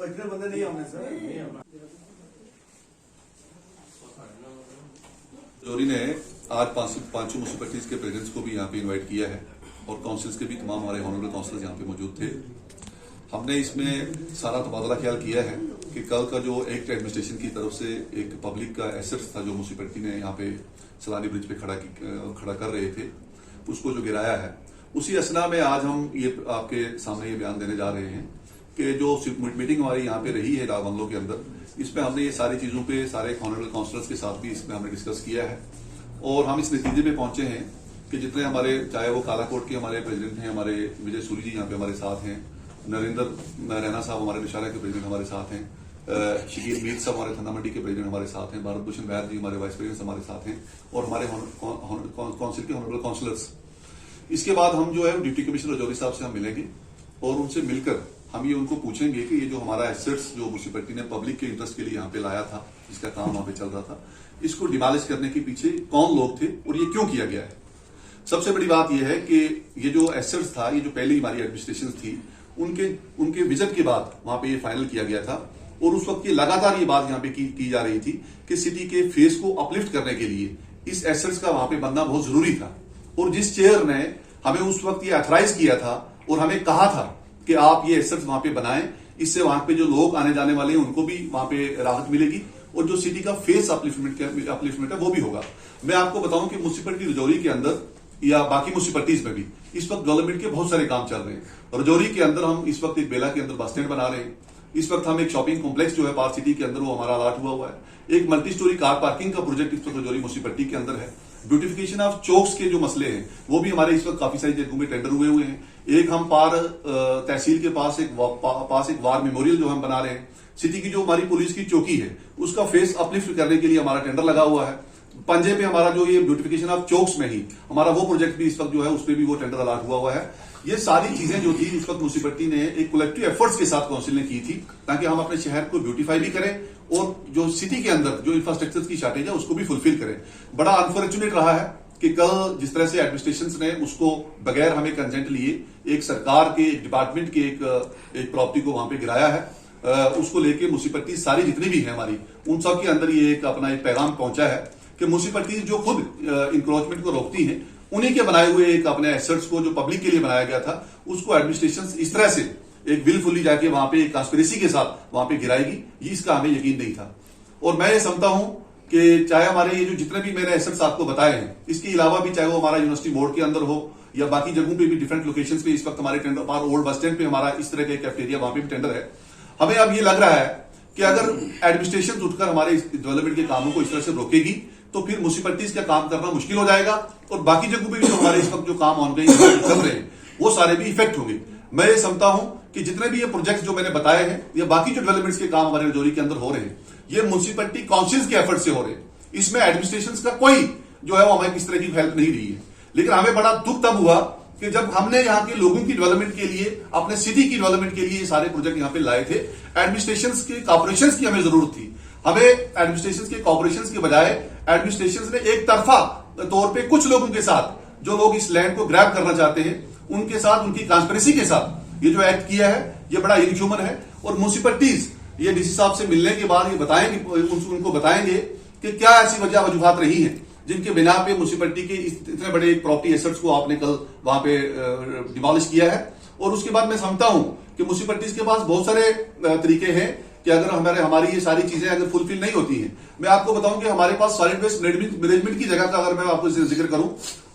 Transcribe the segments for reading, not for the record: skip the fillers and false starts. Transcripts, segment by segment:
इतने बंदे नहीं होंगे सर। जोरी ने आज पांचों म्युनिसिपैलिटीज के प्रेसिडेंट्स को भी यहाँ पे इनवाइट किया है और काउंसिल्स के भी तमाम हमारे ऑनरेबल काउंसिलर्स यहाँ पे मौजूद थे। हमने इसमें सारा तबादला ख्याल किया है कि कल का जो एक्ट एडमिनिस्ट्रेशन की तरफ से एक पब्लिक का एसेट्स था जो म्युनिसिपैलिटी ने यहाँ पे सलानी ब्रिज पे खड़ा कर रहे थे, उसको जो गिराया है, उसी असना में आज हम ये आपके सामने ये बयान देने जा रहे हैं कि जो मीटिंग हमारी यहाँ पे रही है डाक बंगलों के अंदर, इसमें हमने ये सारी चीजों पे सारे ऑनरेबल काउंसिलर्स के साथ भी इसमें हमने डिस्कस किया है और हम इस नतीजे पे पहुंचे हैं कि जितने हमारे, चाहे वो कालाकोट के हमारे प्रेसिडेंट हैं, हमारे विजय सूरी जी यहाँ पे हमारे साथ हैं, नरेंद्र रैना साहब हमारे निशारा के प्रेसिडेंट हमारे साथ हैं, शकील मीर साहब हमारे थन्ना मंडी के प्रेसिडेंट हमारे साथ हैं, भारत भूषण वैद जी हमारे वाइस प्रेसिडेंट हमारे साथ हैं और हमारे काउंसिल के ऑनरेबल काउंसिलर्स। इसके बाद हम जो है डिप्टी कमिश्नर रजौरी साहब से हम मिलेंगे और उनसे मिलकर हम ये उनको पूछेंगे कि ये जो हमारा एसेट्स जो म्युनिसिपैलिटी ने पब्लिक के इंटरेस्ट के लिए यहाँ पे लाया था, जिसका काम वहां पे चल रहा था, इसको डिमोलिश करने के पीछे कौन लोग थे और ये क्यों किया गया है। सबसे बड़ी बात यह है कि ये जो एसेट्स था, ये जो पहले हमारी एडमिनिस्ट्रेशन थी, उनके विजन के बाद वहां पे ये फाइनल किया गया था और उस वक्त ये लगातार ये बात यहाँ पे की जा रही थी कि सिटी के फेस को अपलिफ्ट करने के लिए इस एसेट्स का वहां पे बनना बहुत जरूरी था। और जिस चेयर ने हमें उस वक्त ये ऑथराइज किया था और हमें कहा था कि आप ये एसेट्स वहां पे बनाएं, इससे वहां पे जो लोग आने जाने वाले हैं उनको भी वहां पे राहत मिलेगी और जो सिटी का फेस अपलिफ्टमेंट है वो भी होगा। मैं आपको बताऊं कि म्युनिसिपैलिटी रजौरी के अंदर या बाकी म्युनिसिपैलिटीज में भी इस वक्त डेवलपमेंट के बहुत सारे काम चल रहे हैं। रजौरी के अंदर हम इस वक्त एक बेला के अंदर बस स्टैंड बना रहे हैं। इस वक्त हम एक शॉपिंग कॉम्प्लेक्स जो है पार्क सिटी के अंदर वो हमारा अलॉट हुआ है। एक मल्टी स्टोरी कार पार्किंग का प्रोजेक्ट इस वक्त रजौरी म्युनिसिपैलिटी के अंदर है। ब्यूटिफिकेशन ऑफ चौक्स के जो मसले हैं वो भी हमारे इस वक्त काफी सारी जगहों में टेंडर हुए हैं। एक हम तहसील के पास एक वार मेमोरियल जो हम बना रहे हैं। सिटी की जो हमारी पुलिस की चौकी है उसका फेस अपलिफ्ट करने के लिए हमारा टेंडर लगा हुआ है। पंजे पे हमारा जो ये ब्यूटिफिकेशन ऑफ चौक्स में ही हमारा वो प्रोजेक्ट भी इस वक्त जो है उस पर भी वो टेंडर अलॉट हुआ है। ये सारी चीजें जो थी इस वक्त म्युनिसिपैलिटी ने एक कलेक्टिव एफर्ट्स के साथ काउंसिल ने की थी ताकि हम अपने शहर को ब्यूटिफाई भी करें और जो सिटी के अंदर जो इंफ्रास्ट्रक्चर की शॉर्टेज है उसको भी फुलफिल करें। बड़ा अनफॉर्चुनेट रहा है कि कल जिस तरह से एडमिनिस्ट्रेशन ने उसको बगैर हमें कंसेंट लिए एक सरकार के डिपार्टमेंट के एक प्रॉपर्टी को वहां पे गिराया है। उसको लेके म्युनिसिपैलिटी सारी जितनी भी है हमारी, उन सब के अंदर ये अपना एक पैगाम पहुंचा है कि म्युनिसिपैलिटी जो खुद इंक्रोचमेंट को रोकती है उन्हीं के बनाए हुए एक अपने एसेट्स को जो पब्लिक के लिए बनाया गया था उसको एडमिनिस्ट्रेशन इस तरह से एक विलफुली जाके वहां पे कॉन्स्पिरेसी के साथ वहां पे गिराएगी, ये इसका हमें यकीन नहीं था। और मैं ये समझता हूं कि चाहे हमारे ये जो जितने भी मैंने एसेट्स आपको बताए हैं, इसके अलावा भी चाहे वो हमारा यूनिवर्सिटी मोड़ के अंदर हो या बाकी जगहों पे भी डिफरेंट लोकेशंस पे इस वक्त हमारे टेंडर, ओल्ड बस स्टैंड पे हमारा इस तरह का कैफेटेरिया वहां पे भी टेंडर है। हमें अब ये लग रहा है कि अगर एडमिनिस्ट्रेशन उठकर हमारे डेवलपमेंट के कामों को इस तरह से रोकेगी तो फिर म्युनिसिपैलिटीज का काम करना मुश्किल हो जाएगा और बाकी जगहों पे भी जो हमारे इस वक्त जो काम ऑनगोइंग चल रहे हैं वो सारे भी इफेक्ट होंगे। मैं ये समझता हूं कि जितने भी ये प्रोजेक्ट जो मैंने बताए हैं या बाकी जो डेवलपमेंट्स के काम हमारे रजौरी के अंदर हो रहे हैं, ये म्युनिसिपैलिटी काउंसिल्स के एफर्ट से हो रहे हैं। इसमें एडमिनिस्ट्रेशन का कोई जो है वो हमें किस तरह की हेल्प नहीं रही है। लेकिन हमें बड़ा दुख तब हुआ कि जब हमने यहाँ के लोगों की डेवलपमेंट के लिए, अपने सिटी की डेवलपमेंट के लिए ये सारे प्रोजेक्ट यहाँ पे लाए थे। एडमिनिस्ट्रेशन के कॉर्पोरेशन की हमें जरूरत थी। हमें एडमिनिस्ट्रेशन के कॉर्पोरेशन के बजाय एडमिनिस्ट्रेशन ने एक तरफा तौर पे कुछ लोगों के साथ जो लोग इस लैंड को ग्रैब करना चाहते हैं उनके साथ, उनकी कॉन्स्पिरेसी के साथ ये जो एक्ट किया है ये बड़ा इनह्यूमन है। और म्युनिसिपैलिटीज ये डीसी साहब से मिलने के बाद ये बताएंगे, उनको बताएंगे कि क्या ऐसी वजूहात रही है जिनके बिना पे म्युनिसिपैलिटी के इतने बड़े प्रॉपर्टी एसेट्स को आपने कल वहां पे डिमोलिश किया है। और उसके बाद मैं समझता हूं कि म्युनिसिपैलिटीज के पास बहुत सारे तरीके हैं कि अगर हमारी ये सारी चीजें अगर फुलफिल नहीं होती हैं। मैं आपको बताऊं कि हमारे पास सॉलिड वेस्ट मैनेजमेंट की जगह का अगर मैं आपको जिक्र करूं,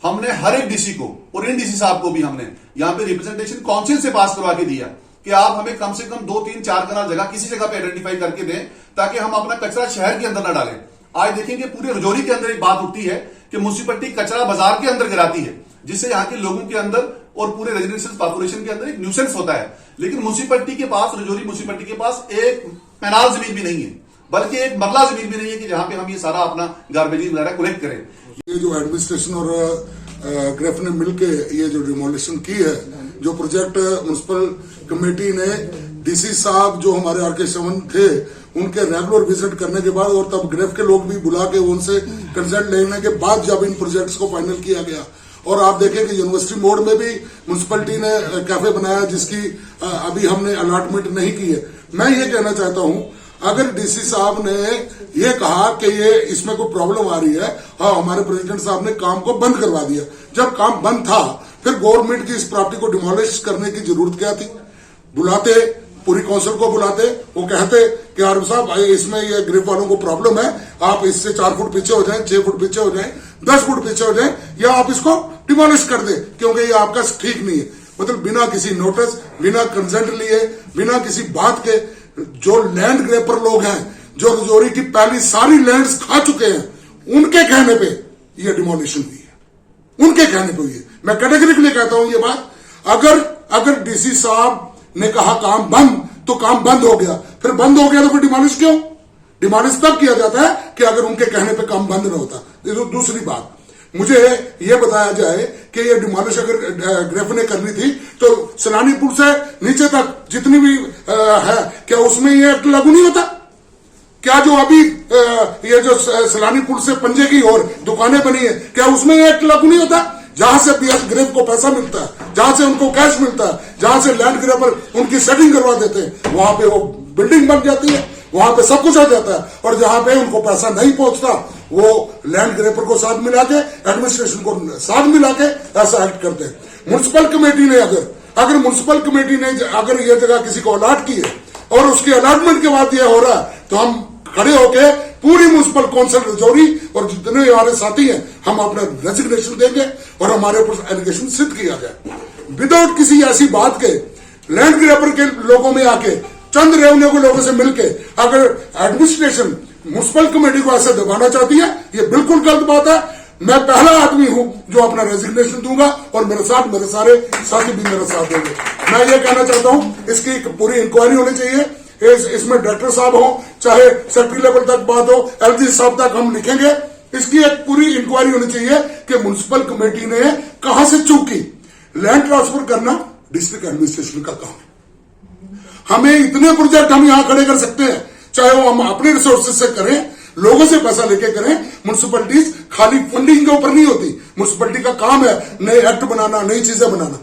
हमने हर एक डीसी को और इन डीसी साहब को भी हमने यहाँ पे रिप्रेजेंटेशन काउंसिल से पास करवा के दिया कि आप हमें कम से कम 2-3-4 कनाल जगह किसी जगह पे आइडेंटिफाई करके दें ताकि हम अपना कचरा शहर के अंदर न डालें। आज देखेंगे पूरे रजौरी के अंदर एक बात उठती है कि म्युनिसिपैलिटी कचरा बाजार के अंदर गिराती है जिससे यहाँ के लोगों के अंदर और पूरे रेजिडेंशियल पॉपुलेशन के अंदर एक न्यूसेंस होता है। लेकिन म्युनिसिपैलिटी के पास, रजौरी म्युनिसिपैलिटी के पास एक पैनाल जमीन भी नहीं है, बल्कि एक मरला जमीन भी नहीं है कि जहां पे हम ये सारा अपना गार्बेज वगैरह कलेक्ट करें। ये जो एडमिनिस्ट्रेशन और ग्रेफ ने मिलकर ये जो डिमोलिशन की है, जो प्रोजेक्ट म्युनिसिपल कमेटी ने डीसी साहब जो हमारे आर के श्रवण थे उनके रेगुलर विजिट करने के बाद और तब ग्रेफ के लोग भी बुला के उनसे कंसल्ट लेने के बाद जब इन प्रोजेक्ट्स को फाइनल किया गया और आप देखें कि यूनिवर्सिटी मोड़ में भी म्युनिसिपैलिटी ने कैफे बनाया जिसकी अभी हमने अलॉटमेंट नहीं की है। मैं ये कहना चाहता हूं, अगर डीसी साहब ने ये कहा कि ये इसमें कोई प्रॉब्लम आ रही है, हाँ, हमारे प्रेसिडेंट साहब ने काम को बंद करवा दिया। जब काम बंद था फिर गवर्नमेंट की इस प्रॉपर्टी को डिमोलिश करने की जरूरत क्या थी? बुलाते, पूरी काउंसिल को बुलाते, वो कहते कि आरव साहब इसमें ये ग्रिप वालों को प्रॉब्लम है, आप इससे 4 फुट पीछे हो जाएं, 6 फुट पीछे हो जाएं, 10 फुट पीछे हो जाएं, या आप इसको डिमोलिश कर दें क्योंकि ये आपका ठीक नहीं है। मतलब बिना किसी नोटिस, बिना कंसेंट लिए, बिना किसी बात के जो लैंड ग्रेपर लोग हैं, जो रजौरी की पहली सारी लैंड्स खा चुके हैं, उनके कहने पे ये डिमोलिशन हुई है, उनके कहने पे हुई है। मैं कैटेगरिकली कहता हूं ये बात, अगर डीसी साहब ने कहा काम बंद तो काम बंद हो गया, फिर बंद हो गया तो फिर डिमोलिश क्यों? डिमोलिश तब किया जाता है कि अगर उनके कहने पे काम बंद न होता। दूसरी बात, मुझे ये बताया जाए कि ये डिमोलिश अगर ग्रेफ ने करनी थी तो सैलानी पुल से नीचे तक जितनी भी है, क्या उसमें ये एक्ट लागू नहीं होता? क्या जो अभी ये जो सैलानी पुल से पंजे की ओर दुकानें बनी है, क्या उसमें ये एक्ट लागू नहीं होता? जहां से पीएच ग्रेफ को पैसा मिलता है, जहां से उनको कैश मिलता है, जहां से लैंड ग्रेपर उनकी सेटिंग करवा देते हैं, वहां पे वो बिल्डिंग बन जाती है, वहां पे सब कुछ आ जाता है। और जहां पे उनको पैसा नहीं पहुंचता वो लैंड ग्रेपर को साथ मिला के, एडमिनिस्ट्रेशन को साथ मिला के ऐसा एक्ट करते हैं। म्युनिसिपल कमेटी ने अगर म्युनिसिपल कमेटी ने अगर ये जगह किसी को अलॉट की है और उसकी अलॉटमेंट के बाद ये हो रहा है, तो हम खड़े होके पूरी म्युनिसिपल काउंसिल रजौरी और जितने हमारे साथी हैं, हम अपना रेजिग्नेशन देंगे और हमारे ऊपर एलिगेशन सिद्ध किया जाए। विदाउट किसी ऐसी बात के लैंड ग्रेपर के लोगों में आके, चंद रेवन्यू के लोगों से मिलके अगर एडमिनिस्ट्रेशन म्युनिसिपल कमेटी को ऐसे दबाना चाहती है, ये बिल्कुल गलत बात है। मैं पहला आदमी हूं जो अपना रेजिग्नेशन दूंगा और मेरे सारे साथी भी मेरे साथ देंगे। मैं ये कहना चाहता हूं, इसकी पूरी इंक्वायरी होनी चाहिए, इसमें डायरेक्टर साहब हो, चाहे सेक्रेटरी लेवल तक बात हो, एलजी साहब तक हम लिखेंगे। इसकी एक पूरी इंक्वायरी होनी चाहिए कि म्युनिसिपल कमेटी ने कहां से चूक की। लैंड ट्रांसफर करना डिस्ट्रिक्ट एडमिनिस्ट्रेशन का काम है। हमें इतने प्रोजेक्ट हम यहां खड़े कर सकते हैं, चाहे वो हम अपने रिसोर्सेज से करें, लोगों से पैसा लेके करें। म्युनिसिपैलिटीज खाली फंडिंग के ऊपर नहीं होती। म्युनिसिपैलिटी का काम है नए एक्ट बनाना, नई चीजें बनाना।